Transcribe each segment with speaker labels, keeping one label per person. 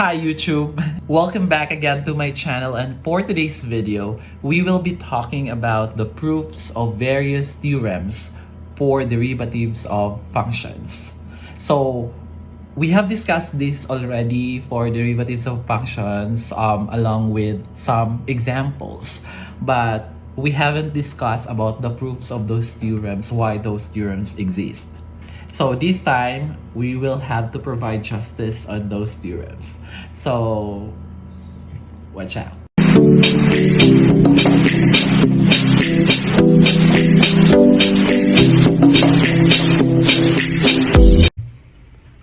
Speaker 1: Hi YouTube! Welcome back again to my channel, and for today's video, we will be talking about the proofs of various theorems for derivatives of functions. So, we have discussed this already for derivatives of functions along with some examples, but we haven't discussed about the proofs of those theorems, why those theorems exist. So this time, we will have to provide justice on those theorems. So, watch out.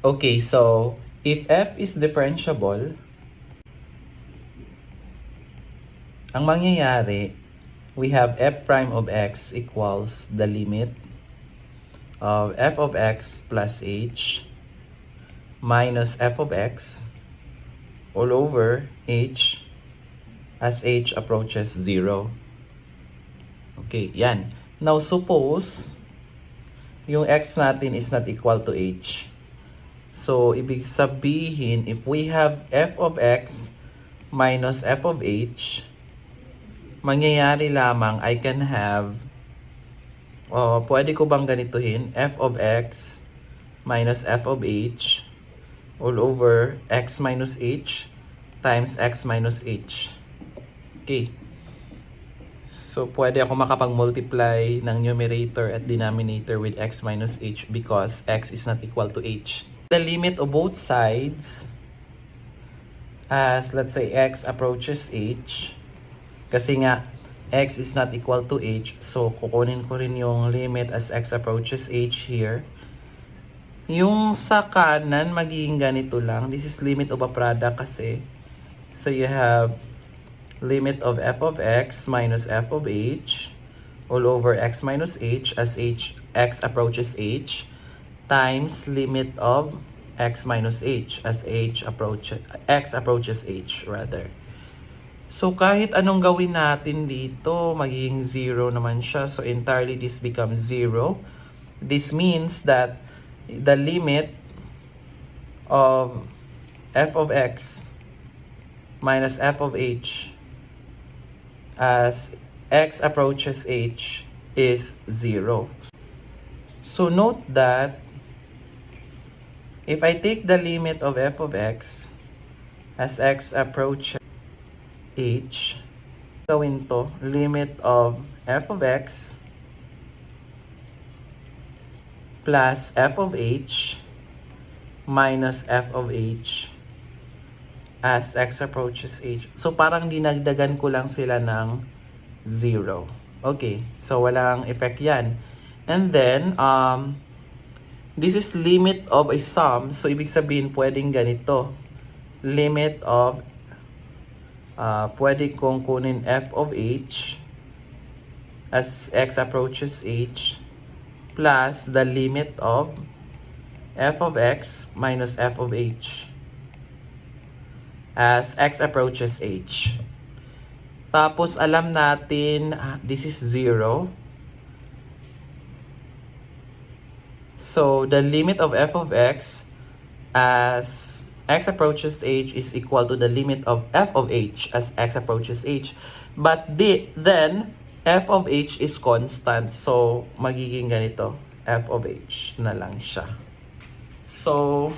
Speaker 1: Okay, so if f is differentiable, ang mangyayari, we have f prime of x equals the limit of f of x plus h minus f of x all over h as h approaches 0. Okay, yan. Now, suppose yung x natin is not equal to h. So, ibig sabihin, if we have f of x minus f of h, mangyayari lamang, I can have, pwede ko bang ganituhin? F of x minus f of h all over x minus h times x minus h. Okay. So, pwede ako makapag-multiply ng numerator at denominator with x minus h because x is not equal to h. The limit of both sides as, let's say, x approaches h, kasi nga, x is not equal to h, so kukunin ko rin yung limit as x approaches h here. Yung sa kanan, magiging ganito lang. This is limit of a product kasi. So, you have limit of f of x minus f of h all over x minus h as x approaches h times limit of x minus h as x approaches h rather. So kahit anong gawin natin dito, magiging 0 naman siya. So entirely this becomes 0. This means that the limit of f of x minus f of h as x approaches h is 0. So note that if I take the limit of f of x as x approaches h, gawin to, limit of f of x plus f of h minus f of h as x approaches h. So, parang dinagdagan ko lang sila ng 0. Okay, so walang effect yan. And then, this is limit of a sum. So, ibig sabihin, pwedeng ganito. Limit of, pwede kong kunin f of h as x approaches h plus the limit of f of x minus f of h as x approaches h. Tapos, alam natin, this is 0. So, the limit of f of x as x approaches h is equal to the limit of f of h as x approaches h. But then, f of h is constant. So, magiging ganito. F of h na lang siya. So,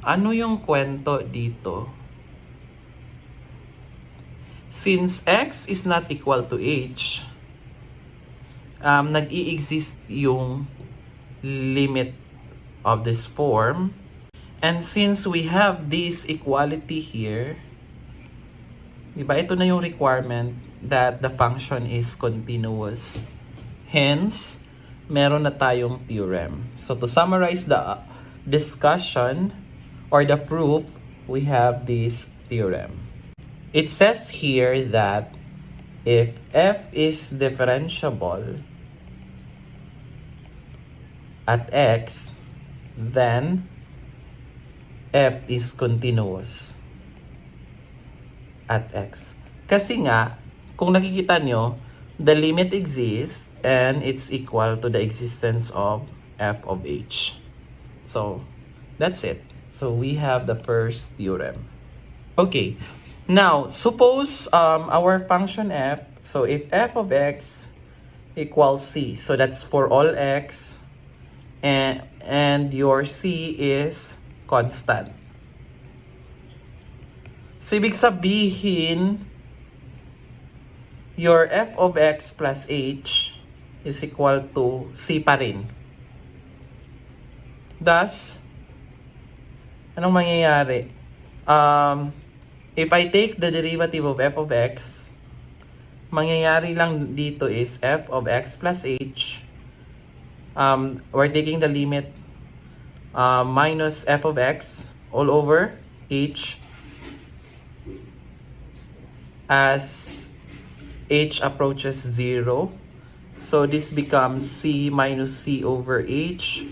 Speaker 1: ano yung kwento dito? Since x is not equal to h, nag-i-exist yung limit of this form. And since we have this equality here, diba, ito na yung requirement that the function is continuous. Hence, meron na tayong theorem. So to summarize the discussion or the proof, we have this theorem. It says here that if f is differentiable at x, then f is continuous at x. Kasi nga, kung nakikita nyo, the limit exists and it's equal to the existence of f of h. So, that's it. So we have the first theorem. Okay, now suppose our function f, so if f of x equals c, so that's for all x, and your c is constant. So ibig sabihin, your f of x plus h is equal to c pa rin. Thus, anong mangyayari? If I take the derivative of f of x, mangyayari lang dito is f of x plus h. We're taking the limit minus f of x all over h as h approaches 0. So this becomes c minus c over h.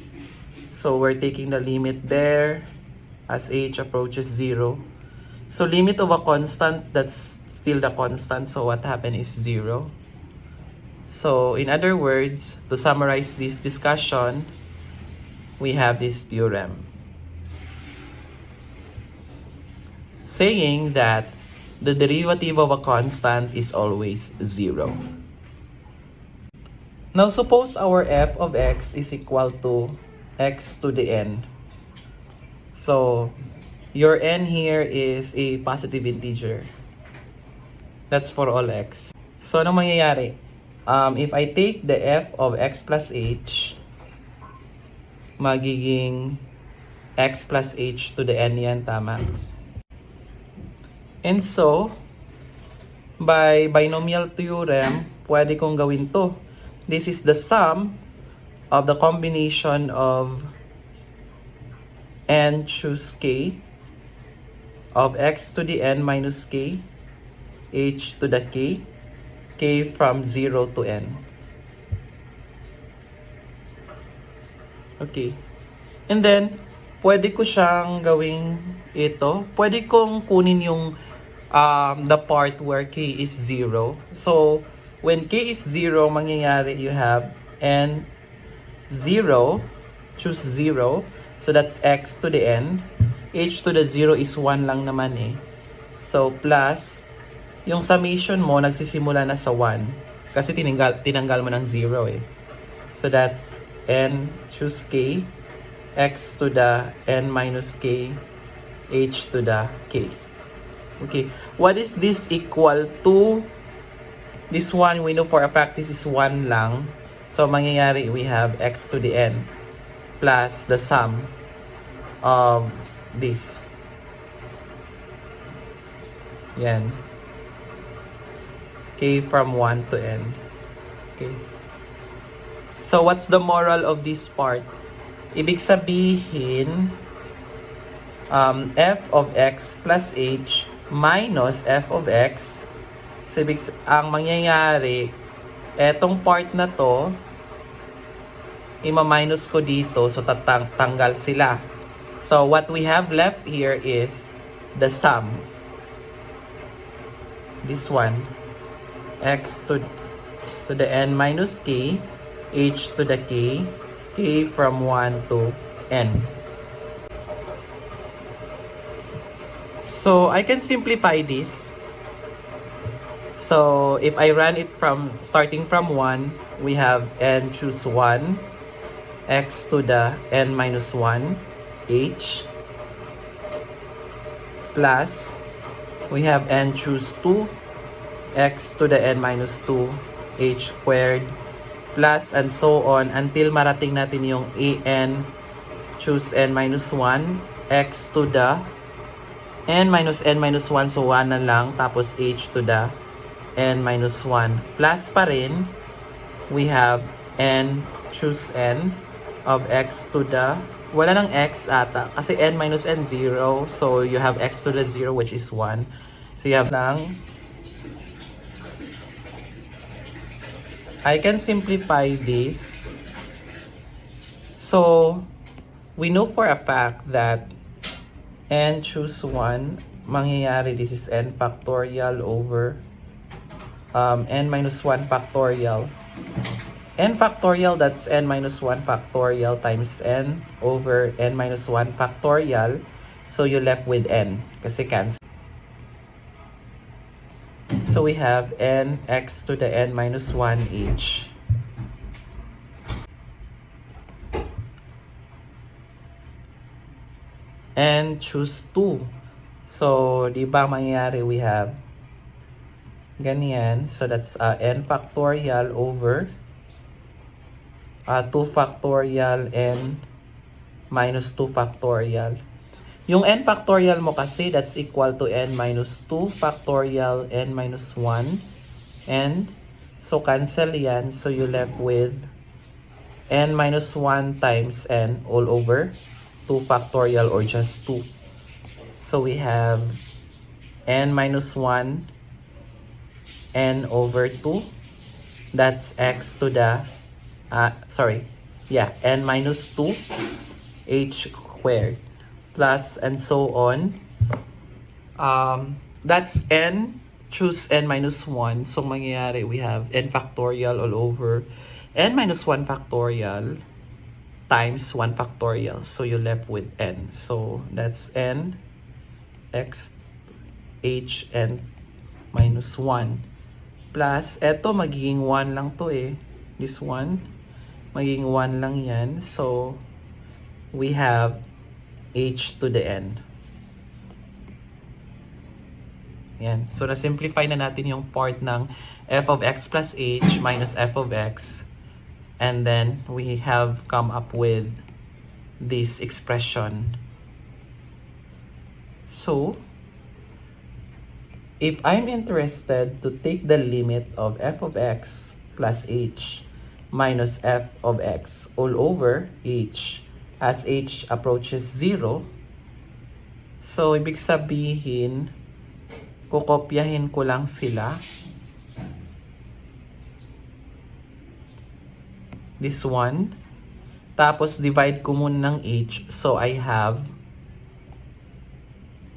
Speaker 1: So we're taking the limit there as h approaches 0. So limit of a constant, that's still the constant. So what happened is 0. So in other words, to summarize this discussion, we have this theorem saying that the derivative of a constant is always 0. Now suppose our f of x is equal to x to the n. So your n here is a positive integer. That's for all x. So ano mangyayari? If I take the f of x plus h, magiging x plus h to the n yan, tama? And so, by binomial theorem, pwede kong gawin to. This is the sum of the combination of n choose k of x to the n minus k, h to the k from 0 to n. Okay. And then, pwede ko siyang gawing ito. Pwede kong kunin yung the part where k is 0. So, when k is 0, mangyayari you have n 0, choose 0. So, that's x to the n. H to the 0 is 1 lang naman eh. So, plus, yung summation mo, nagsisimula na sa 1. Kasi tinanggal mo ng 0 eh. So, that's n choose k, x to the n minus k, h to the k. Okay, what is this equal to? This one, we know for a fact this is 1 lang. So, mangyayari, we have x to the n plus the sum of this. Yan. K from 1 to n. Okay. So, what's the moral of this part? Ibig sabihin, f of x plus h minus f of x. So, ang mangyayari, etong part na to, ima-minus ko dito, so tanggal sila. So, what we have left here is the sum. This one, x to the n minus k, h to the k, k from 1 to n. So, I can simplify this. So, if I run it from, starting from 1, we have n choose 1, x to the n minus 1, h, plus, we have n choose 2, x to the n minus 2, h squared, plus, and so on, until marating natin yung an choose n minus 1, x to the n minus 1, so 1 na lang, tapos h to the n minus 1. Plus pa rin, we have n choose n of x to the, wala nang x ata, kasi n minus n 0, so you have x to the 0 which is 1. So you have lang, I can simplify this. So, we know for a fact that n choose 1, mangyayari this is n factorial over n minus 1 factorial. N factorial, that's n minus 1 factorial times n over n minus 1 factorial. So you left with n kasi cancel. So we have n x to the n minus 1 h. And choose 2. So, di ba mangyayari we have ganyan. So, that's n factorial over 2 factorial n minus 2 factorial. Yung n factorial mo kasi, that's equal to n minus 2 factorial n minus 1. And, so cancel yan. So, you left with n minus 1 times n all over 2 factorial or just 2. So, we have n minus 1 n over 2. That's x to the, n minus 2 h squared. Plus, and so on. That's n. Choose n minus 1. So, mangyayari, we have n factorial all over n minus 1 factorial times 1 factorial. So, you left with n. So, that's n x h n minus 1. Plus, eto magiging 1 lang to eh. This one, magiging 1 lang yan. So, we have h to the n. Yan. So, na-simplify na natin yung part ng f of x plus h minus f of x. And then, we have come up with this expression. So, if I'm interested to take the limit of f of x plus h minus f of x all over h as h approaches 0, so, ibig sabihin, kukopyahin ko lang sila. This one. Tapos, divide ko muna ng h. So, I have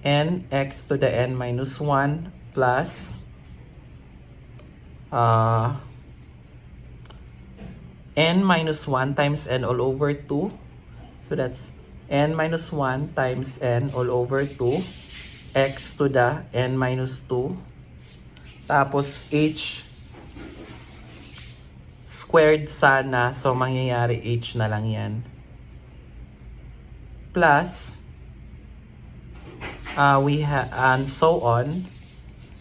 Speaker 1: n x to the n minus 1 plus n minus 1 times n all over 2. So, that's n minus 1 times n all over 2. X to the n minus 2. Tapos, h squared sana. So, mangyayari h na lang yan. Plus, and so on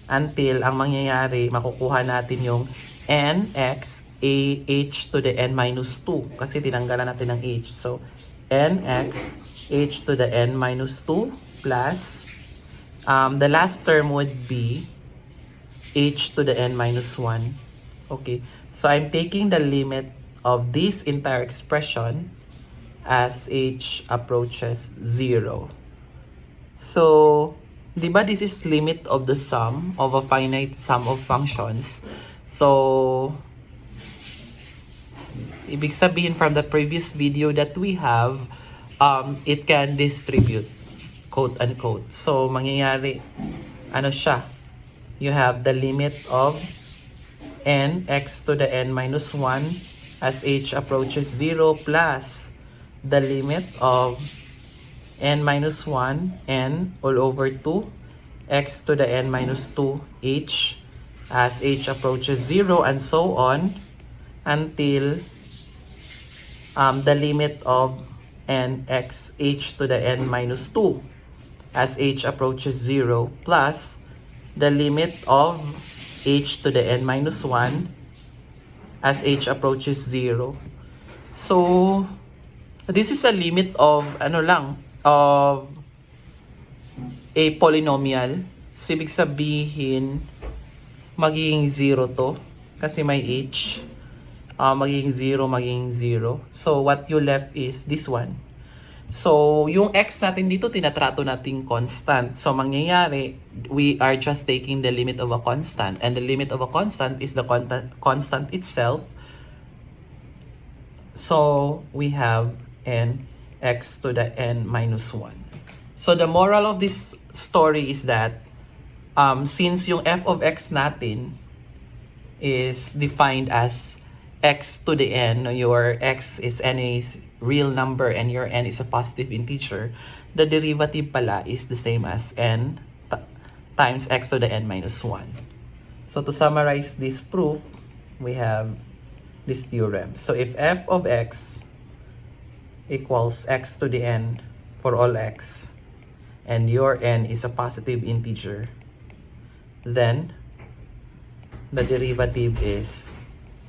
Speaker 1: until ang mangyayari, makukuha natin yung nx h to the n minus 2 kasi tinanggalan natin ng h. So, nx h to the n minus 2 plus the last term would be h to the n minus 1. Okay. So, I'm taking the limit of this entire expression as h approaches 0. So, di ba this is limit of the sum of a finite sum of functions. So, ibig sabihin from the previous video that we have, it can distribute, quote unquote. So, mangyayari, ano siya? You have the limit of n x to the n minus 1 as h approaches 0 plus the limit of n minus 1 n all over 2 x to the n minus 2 h as h approaches 0 and so on until the limit of n x h to the n minus 2 as h approaches 0 plus the limit of h to the n minus 1 as h approaches 0. So, this is a limit of of a polynomial. So, ibig sabihin, magiging 0 to. Kasi may h. Magiging 0. So, what you left is this one. So, yung x natin dito, tinatrato nating constant. So, mangyayari, we are just taking the limit of a constant. And the limit of a constant is the constant itself. So, we have n x to the n minus 1. So, the moral of this story is that since yung f of x natin is defined as x to the n, your x is any real number and your n is a positive integer, the derivative pala is the same as n times x to the n minus 1. So to summarize this proof, we have this theorem. So if f of x equals x to the n for all x, and your n is a positive integer, then the derivative is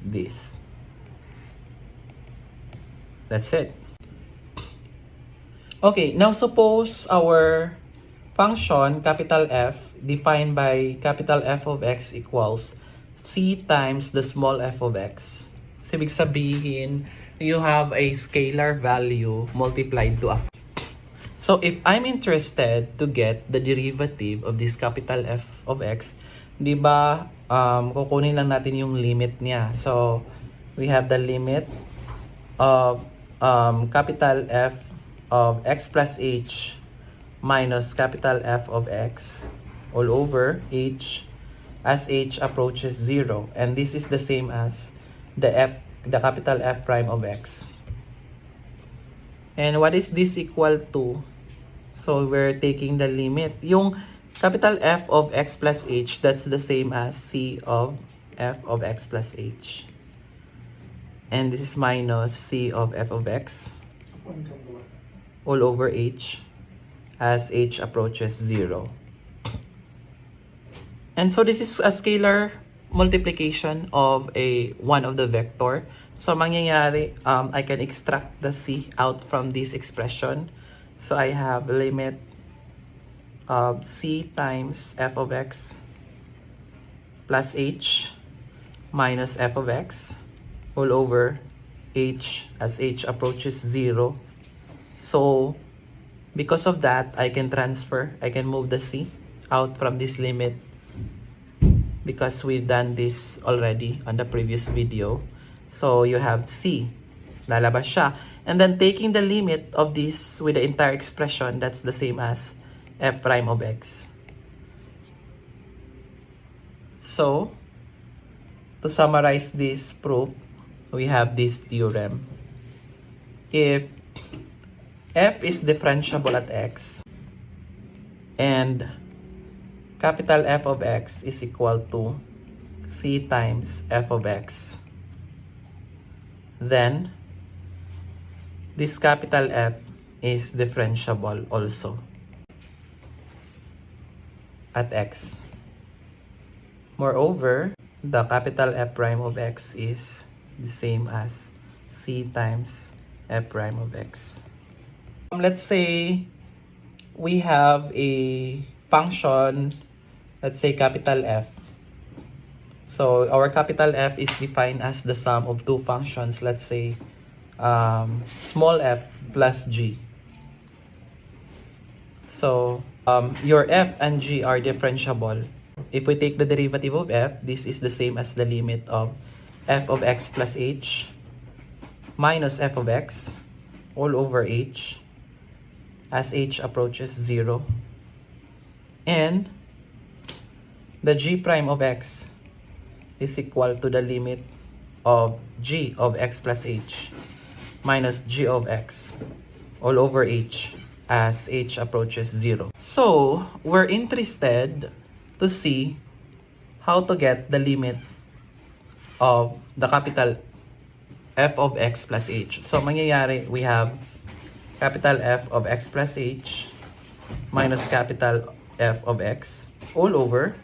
Speaker 1: this. That's it. Okay, now suppose our function, capital F, defined by capital F of x equals c times the small f of x. So, ibig sabihin, you have a scalar value multiplied to a. So, if I'm interested to get the derivative of this capital F of x, di ba, kukunin lang natin yung limit niya. So, we have the limit of capital F of x plus h minus capital F of x all over h as h approaches 0. And this is the same as the capital F prime of x. And what is this equal to? So we're taking the limit. Yung capital F of x plus h, that's the same as c of f of x plus h. And this is minus c of f of x all over h as h approaches 0. And so this is a scalar multiplication of one of the vector. So mangyayari, I can extract the c out from this expression. So I have limit of c times f of x plus h minus f of x all over h as h approaches 0. So because of that, I can move the c out from this limit because we've done this already on the previous video. So you have c, lalabas siya. And then taking the limit of this with the entire expression, that's the same as f prime of x. So, to summarize this proof, we have this theorem. If f is differentiable at x and capital F of x is equal to c times f of x, then this capital F is differentiable also at x. Moreover, the capital F prime of x is the same as c times f prime of x. Let's say we have a function, let's say capital F. So our capital F is defined as the sum of two functions, let's say small f plus g. So your f and g are differentiable. If we take the derivative of f, this is the same as the limit of f of x plus h minus f of x all over h as h approaches 0. And the g prime of x is equal to the limit of g of x plus h minus g of x all over h as h approaches 0. So, we're interested to see how to get the limit of the capital F of x plus h. So, mangyayari, we have capital F of x plus h minus capital F of x all over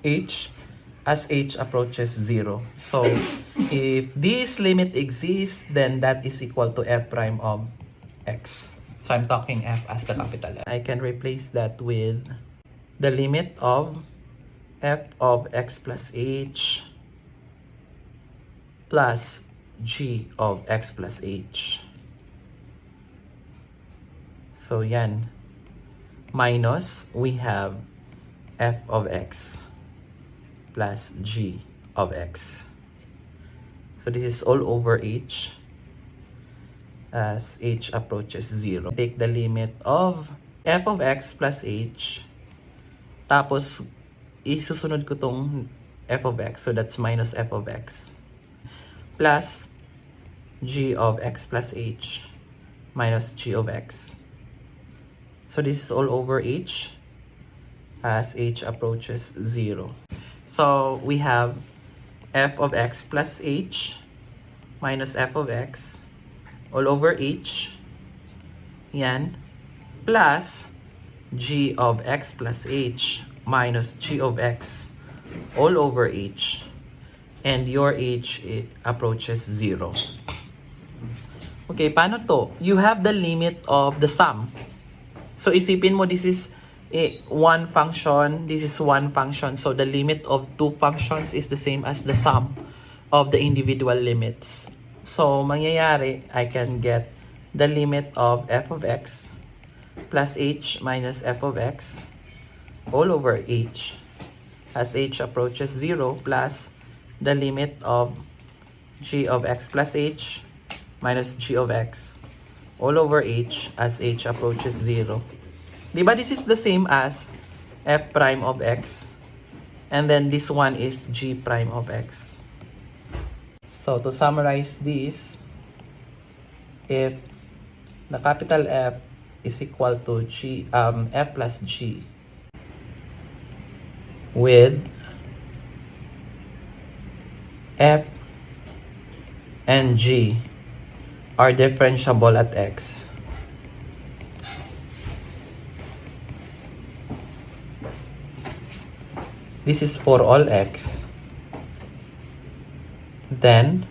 Speaker 1: h as h approaches 0. So, if this limit exists, then that is equal to f prime of x. So, I'm talking f as the capital F. I can replace that with the limit of f of x plus h plus g of x plus h. So, yan. Minus, we have f of x plus g of x. So this is all over h as h approaches 0. Take the limit of f of x plus h, tapos isusunod ko tong f of x, so that's minus f of x, plus g of x plus h minus g of x. So this is all over h as h approaches 0. So we have f of x plus h minus f of x all over h, yan, plus g of x plus h minus g of x all over h, and your h approaches 0. Okay, paano to? You have the limit of the sum. So isipin mo, this is one function, this is one function. So the limit of two functions is the same as the sum of the individual limits. So mangyayari, I can get the limit of f of x plus h minus f of x all over h as h approaches 0 plus the limit of g of x plus h minus g of x all over h as h approaches 0. Diba this is the same as f prime of x, and then this one is g prime of x. So to summarize this, if the capital F is equal to f plus g with f and g are differentiable at x, this is for all x, then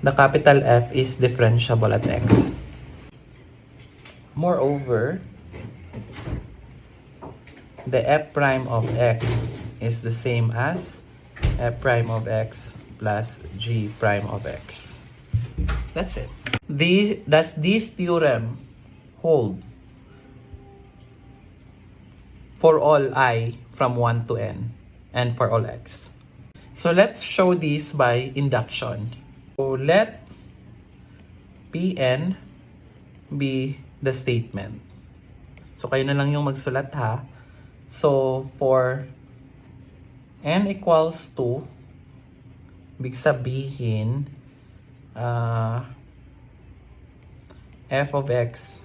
Speaker 1: the capital F is differentiable at x. Moreover, the f prime of x is the same as f prime of x plus g prime of x. That's it. Does this theorem hold for all I from 1 to n and for all x? So let's show this by induction. So let Pn be the statement. So kayo na lang yung magsulat ha. So for n equals 2, ibig sabihin f of x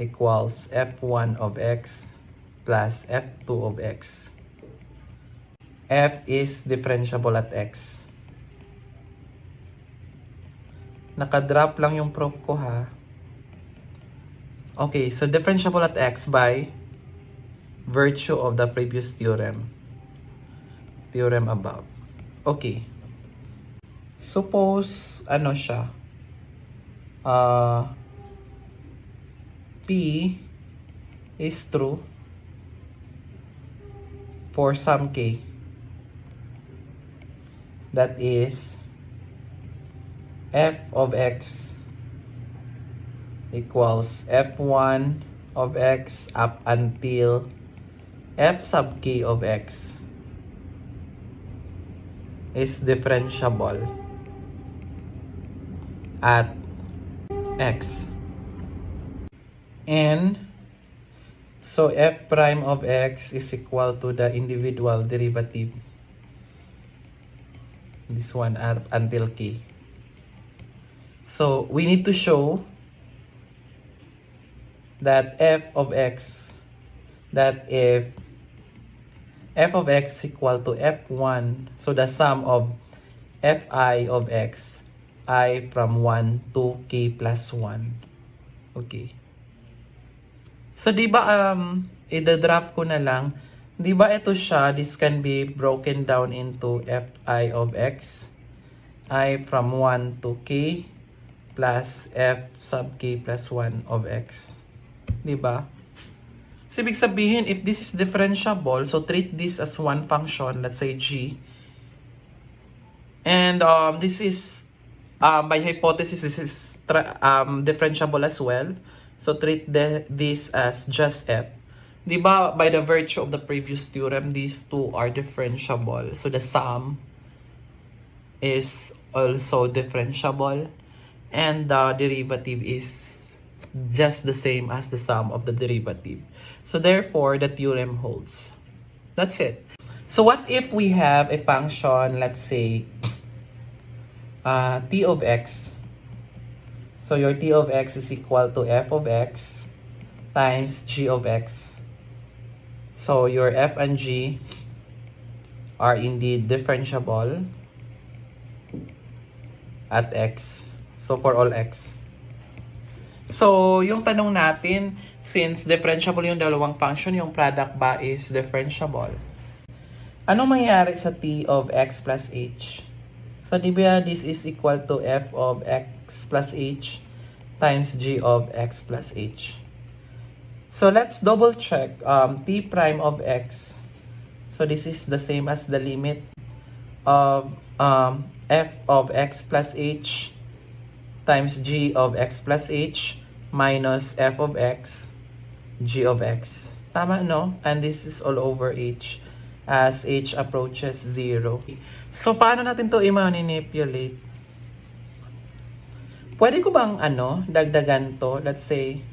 Speaker 1: equals f1 of x plus f2 of x. F is differentiable at x. Nakadrop lang yung proof ko ha. Okay, so differentiable at x by virtue of the previous theorem. Theorem above. Okay. Suppose, ano siya? P is true for some k. That is f of x equals f1 of x up until f sub k of x is differentiable at x. And so f prime of x is equal to the individual derivative, this one up until k. So we need to show that f of x, that if f of x equal to f1, so the sum of fi of x, I from 1 to k plus 1. Okay. So di ba i-draft ko na lang, di ba ito siya, this can be broken down into fi of x, I from 1 to k plus f sub k plus 1 of x. Di ba? So ibig sabihin, if this is differentiable, so treat this as one function, let's say g. And this is, by hypothesis, this is differentiable as well. So treat this as just f. Diba, by the virtue of the previous theorem, these two are differentiable. So the sum is also differentiable. And the derivative is just the same as the sum of the derivative. So therefore, the theorem holds. That's it. So what if we have a function, let's say, t of x. So your t of x is equal to f of x times g of x. So your f and g are indeed differentiable at x. So for all x. So yung tanong natin, since differentiable yung dalawang function, yung product ba is differentiable? Ano mangyayari sa t of x plus h? So di ba this is equal to f of x plus h times g of x plus h. So let's double check t prime of x. So this is the same as the limit of f of x plus h times g of x plus h minus f of x g of x. Tama, no? And this is all over h as h approaches 0. So paano natin to i-manipulate? Pwede ko bang dagdagan to? Let's say,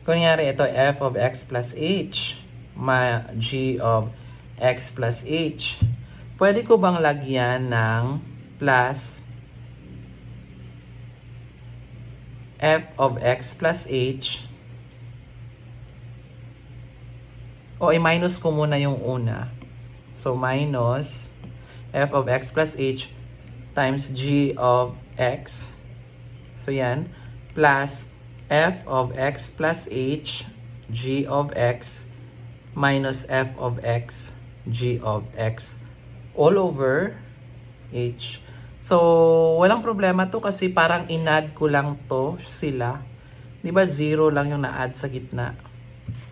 Speaker 1: kunyari ito f of x plus h g of x plus h. Pwede ko bang lagyan ng plus f of x plus h o i-minus ko muna yung una. So minus f of x plus h times g of x. So yan, plus f of x plus h g of x minus f of x g of x all over h. So walang problema to kasi parang in-add ko lang to sila. 'Di ba 0 lang yung na-add sa gitna.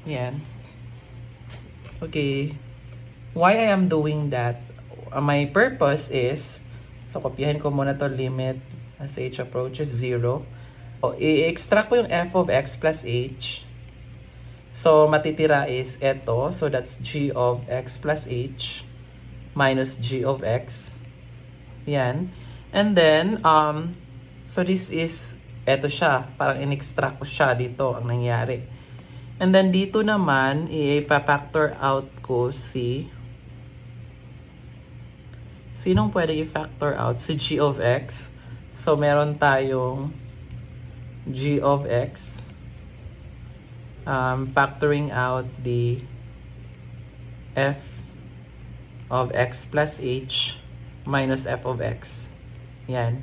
Speaker 1: Yan. Okay. Why I am doing that? My purpose is, so kopyahin ko muna to limit as h approaches 0. So, i-extract ko yung f of x plus h. So, matitira is eto. So, that's g of x plus h minus g of x. Yan. And then, so this is, eto siya. Parang in-extract ko siya dito ang nangyari. And then, dito naman, i-factor out ko si sinong pwede i-factor out? Si g of x. So, meron tayong g of x. Factoring out the f of x plus h minus f of x. Yan.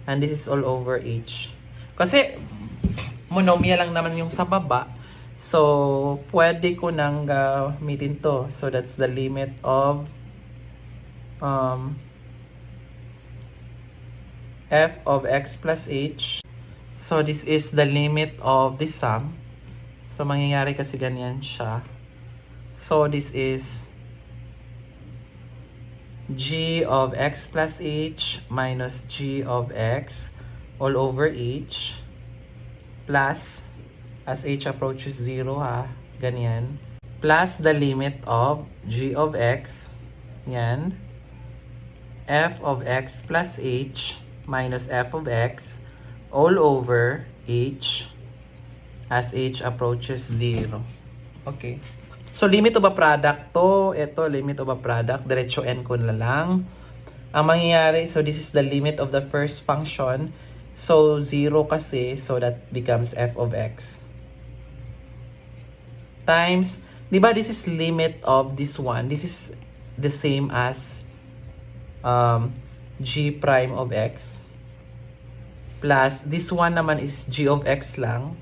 Speaker 1: And this is all over h. Kasi, monomial lang naman yung sa baba. So, pwede ko nang gamitin to. So, that's the limit of f of x plus h. So, this is the limit of the sum. So, mangyayari kasi ganyan siya. So, this is g of x plus h minus g of x all over h plus, as h approaches 0 ha, ganyan, plus the limit of g of x, yan, f of x plus h minus f of x all over h as h approaches 0. Okay. So, limit of a product to. Ito, limit of a product. Diretso n ko na lang. Ang mangyayari, so this is the limit of the first function. So, 0 kasi. So, that becomes f of x. Times, di ba this is limit of this one. This is the same as g prime of x. Plus, this one naman is g of x lang.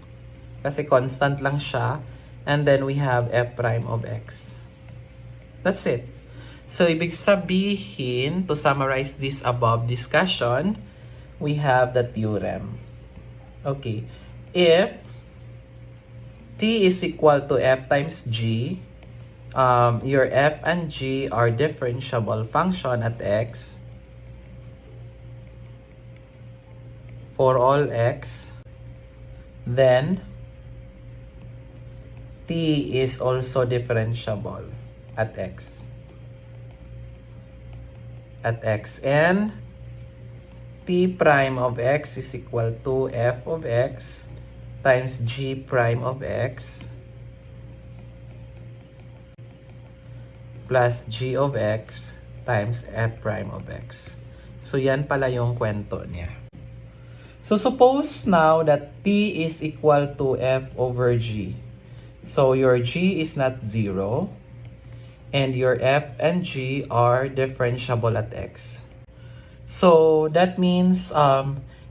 Speaker 1: Kasi constant lang siya. And then we have f prime of x. That's it. So, ibig sabihin, to summarize this above discussion, we have the theorem. Okay. If t is equal to f times g, your f and g are differentiable function at x for all x, then t is also differentiable at x. At x, and t prime of x is equal to f of x times g prime of x plus g of x times f prime of x. So, yan pala yung kwento niya. So, suppose now that P is equal to F over G. So, your G is not 0. And your F and G are differentiable at X. So, that means,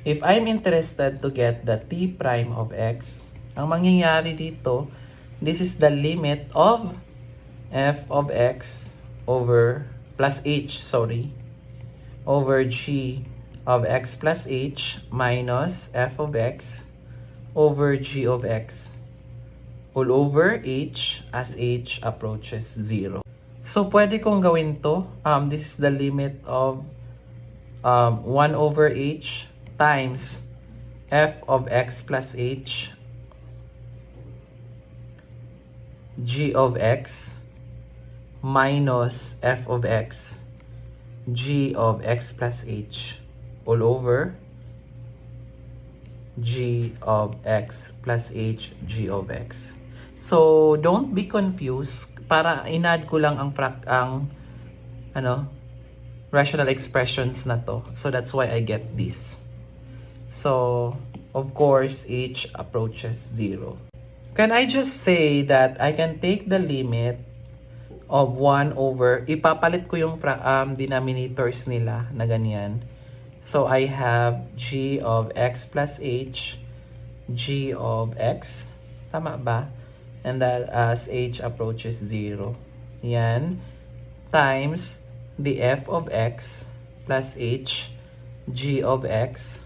Speaker 1: if I'm interested to get the T prime of X, ang mangyayari dito, this is the limit of F of X over plus H, over G of X plus H minus F of X over G of X all over H as H approaches 0. So, pwede kong gawin to. This is the limit of 1 over H times F of X plus H G of X minus F of X G of X plus H all over G of X plus H G of X. So, don't be confused. Para in-add ko lang ang rational expressions na to. So, that's why I get this. So, of course, H approaches 0. Can I just say that I can take the limit of 1 over, ipapalit ko yung denominators nila na ganyan. So, I have G of X plus H, G of X, tama ba? And that as H approaches 0. Yan, times the F of X plus H, G of X,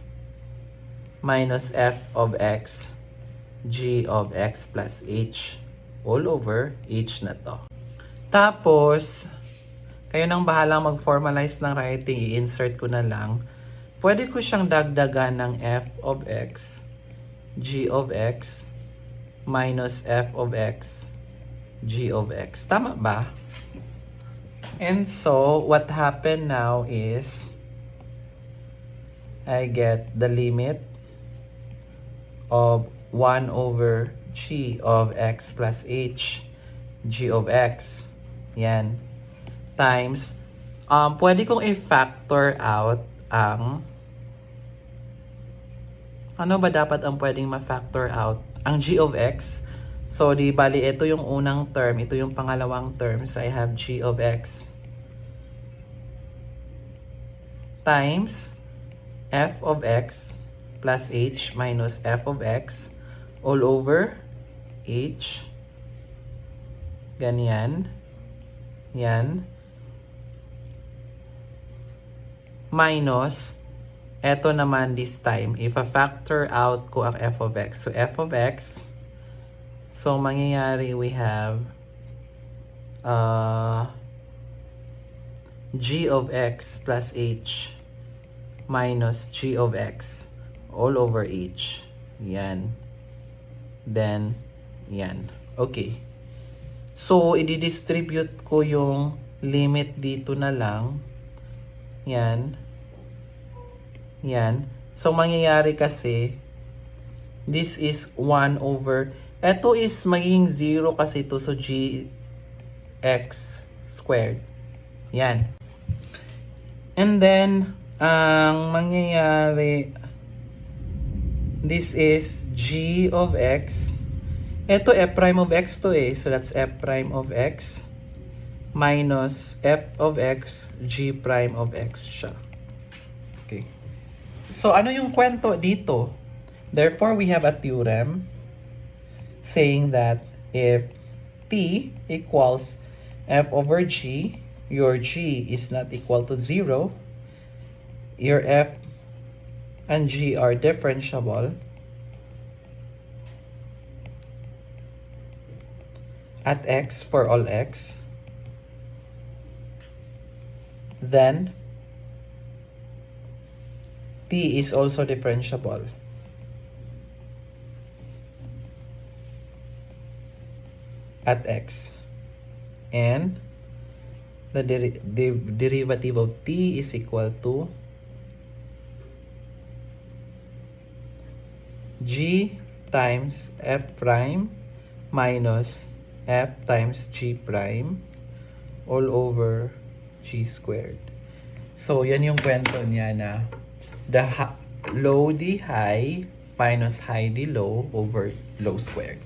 Speaker 1: minus F of X, G of X plus H, all over H na to. Tapos, kayo nang bahalang mag-formalize ng writing, i-insert ko na lang. Pwede ko siyang dagdagan ng F of X, G of X, minus F of X, G of X. Tama ba? And so, what happened now is, I get the limit of 1 over G of X plus H, G of X. Yan. Times, pwede kong i-factor out ang, ano ba dapat ang pwedeng ma-factor out? Ang G of X. So, di bali, ito yung unang term, ito yung pangalawang term. So, I have G of X times F of X plus H minus F of X all over H. Ganyan. Yan. Minus, eto naman this time, if a factor out ko ang F of X. So, F of X, so mangyayari we have G of X plus H minus G of X all over H. Yan. Then, yan. Okay. So, i-distribute ko yung limit dito na lang. Yan. Yan. So, mangyayari kasi, this is 1 over, eto is magiging 0 kasi ito. So, Gx squared. Yan. And then, ang mangyayari, this is G of X. Ito, F prime of X to eh. So, that's F prime of X minus F of X, G prime of X siya. Okay. So, ano yung kwento dito? Therefore, we have a theorem saying that if P equals F over G, your G is not equal to 0, your F and G are differentiable at X for all X, then T is also differentiable at X, and the derivative of T is equal to G times F prime minus F times G prime all over G squared. So, yan yung kwento niya na low d high minus high d low over low squared.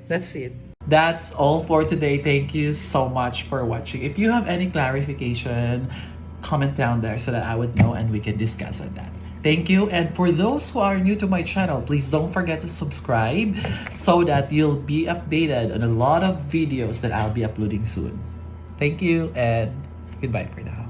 Speaker 1: That's it. That's all for today. Thank you so much for watching. If you have any clarification, comment down there so that I would know and we can discuss on that. Thank you. And for those who are new to my channel, please don't forget to subscribe so that you'll be updated on a lot of videos that I'll be uploading soon. Thank you and goodbye for now.